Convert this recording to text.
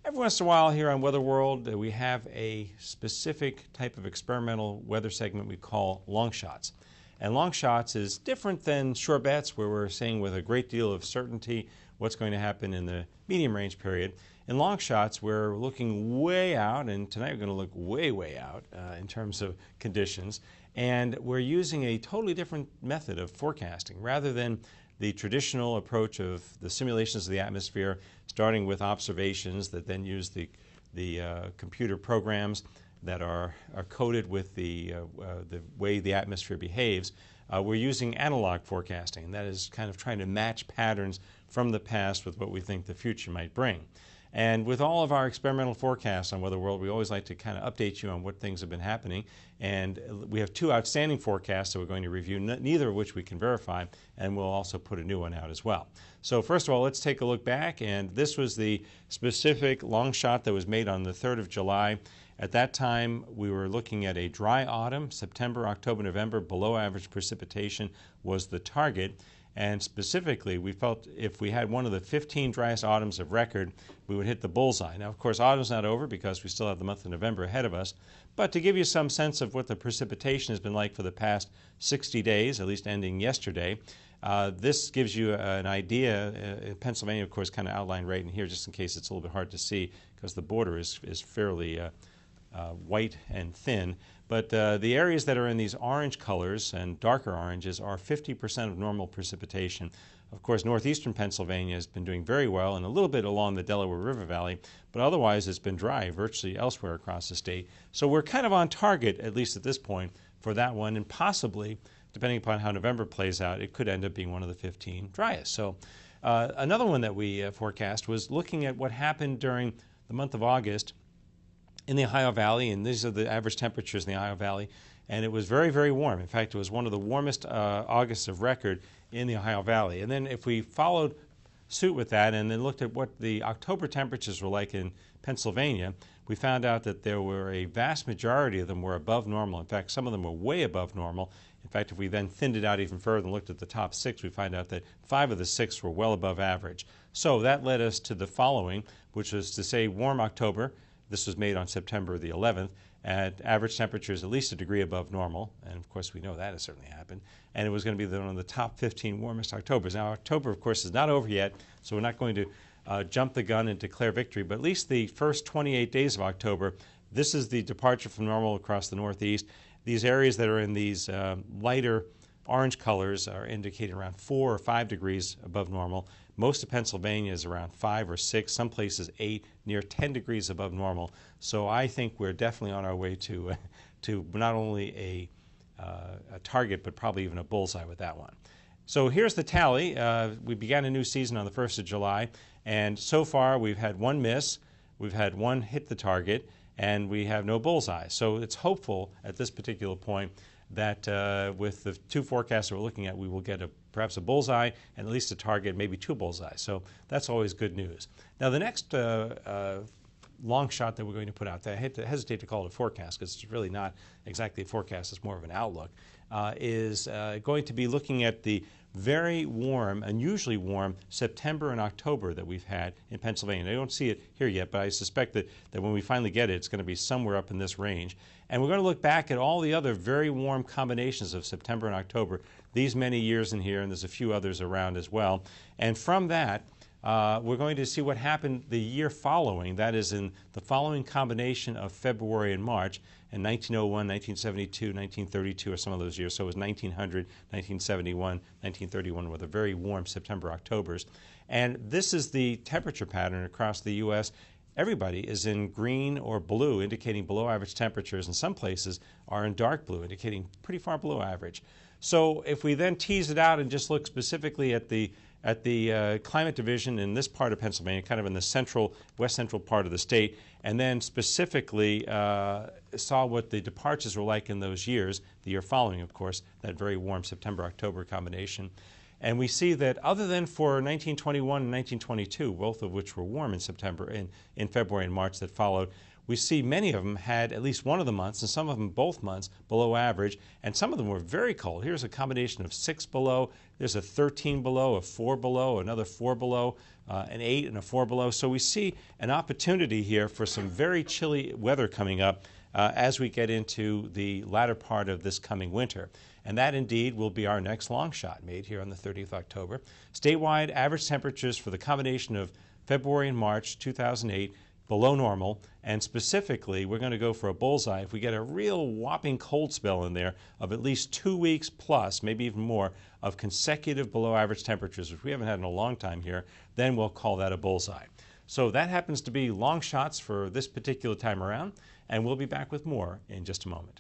Every once in a while here on Weather World, we have a specific type of experimental weather segment we call long shots. And long shots is different than sure bets, where we're saying with a great deal of certainty what's going to happen in the medium range period. In long shots, we're looking way out, and tonight we're going to look way, way out in terms of conditions. And we're using a totally different method of forecasting. Rather than the traditional approach of the simulations of the atmosphere, starting with observations that then use the computer programs that are coded with the way the atmosphere behaves, we're using analog forecasting. And that is kind of trying to match patterns from the past with what we think the future might bring. And with all of our experimental forecasts on Weather World, we always like to kind of update you on what things have been happening. And we have two outstanding forecasts that we're going to review, neither of which we can verify, and we'll also put a new one out as well. So first of all, let's take a look back. And this was the specific long shot that was made on the 3rd of July. At that time, we were looking at a dry autumn. September, October, November, below average precipitation was the target. And specifically, we felt if we had one of the 15 driest autumns of record, we would hit the bullseye. Now, of course, autumn's not over because we still have the month of November ahead of us. But to give you some sense of what the precipitation has been like for the past 60 days, at least ending yesterday, this gives you an idea. Pennsylvania, of course, kind of outlined right in here, just in case it's a little bit hard to see because the border is fairly white and thin. But the areas that are in these orange colors and darker oranges are 50% of normal precipitation. Of course, northeastern Pennsylvania has been doing very well and a little bit along the Delaware River Valley, but otherwise it's been dry virtually elsewhere across the state. So we're kind of on target, at least at this point, for that one, and possibly, depending upon how November plays out, it could end up being one of the 15 driest. So another one that we forecast was looking at what happened during the month of August in the Ohio Valley, and these are the average temperatures in the Ohio Valley, and it was very, very warm. In fact, it was one of the warmest Augusts of record in the Ohio Valley. And then if we followed suit with that and then looked at what the October temperatures were like in Pennsylvania, we found out that there were a vast majority of them were above normal. In fact, some of them were way above normal. In fact, if we then thinned it out even further and looked at the top 6, we find out that 5 of the 6 were well above average. So that led us to the following, which was to say warm October. This was made on September the 11th at average temperatures at least a degree above normal, and of course we know that has certainly happened, and it was going to be one of the top 15 warmest Octobers. Now October, of course, is not over yet, so we're not going to jump the gun and declare victory, but at least the first 28 days of October, this is the departure from normal across the Northeast. These areas that are in these lighter orange colors are indicating around 4 or 5 degrees above normal. Most of Pennsylvania is around 5 or 6, some places 8, near 10 degrees above normal. So I think we're definitely on our way to not only a target, but probably even a bullseye with that one. So here's the tally. We began a new season on the 1st of July, and so far we've had 1 miss, we've had 1 hit the target, and we have no bullseye. So it's hopeful at this particular point that with the 2 forecasts that we're looking at, we will get perhaps a bullseye and at least a target, maybe 2 bullseyes. So that's always good news. Now the next long shot that we're going to put out there, I hesitate to call it a forecast because it's really not exactly a forecast, it's more of an outlook, is going to be looking at the very warm, unusually warm September and October that we've had in Pennsylvania. I don't see it here yet, but I suspect that when we finally get it, it's going to be somewhere up in this range. And we're going to look back at all the other very warm combinations of September and October, these many years in here, and there's a few others around as well. And from that, we're going to see what happened the year following, that is in the following combination of February and March, in 1901, 1972, 1932 are some of those years. So it was 1900, 1971, 1931 were the very warm September, Octobers. And this is the temperature pattern across the U.S. Everybody is in green or blue, indicating below average temperatures, and some places are in dark blue, indicating pretty far below average. So if we then tease it out and just look specifically at the climate division in this part of Pennsylvania, kind of in the west central part of the state, and then specifically saw what the departures were like in those years, the year following, of course, that very warm September-October combination. And we see that other than for 1921 and 1922, both of which were warm in February and March that followed, we see many of them had at least one of the months, and some of them both months, below average, and some of them were very cold. Here's a combination of 6 below, there's a 13 below, a 4 below, another 4 below, an 8 and a 4 below. So we see an opportunity here for some very chilly weather coming up as we get into the latter part of this coming winter. And that indeed will be our next long shot made here on the 30th of October. Statewide average temperatures for the combination of February and March 2008 below normal, and specifically we're going to go for a bullseye if we get a real whopping cold spell in there of at least 2 weeks plus, maybe even more, of consecutive below average temperatures, which we haven't had in a long time here, then we'll call that a bullseye. So that happens to be long shots for this particular time around, and we'll be back with more in just a moment.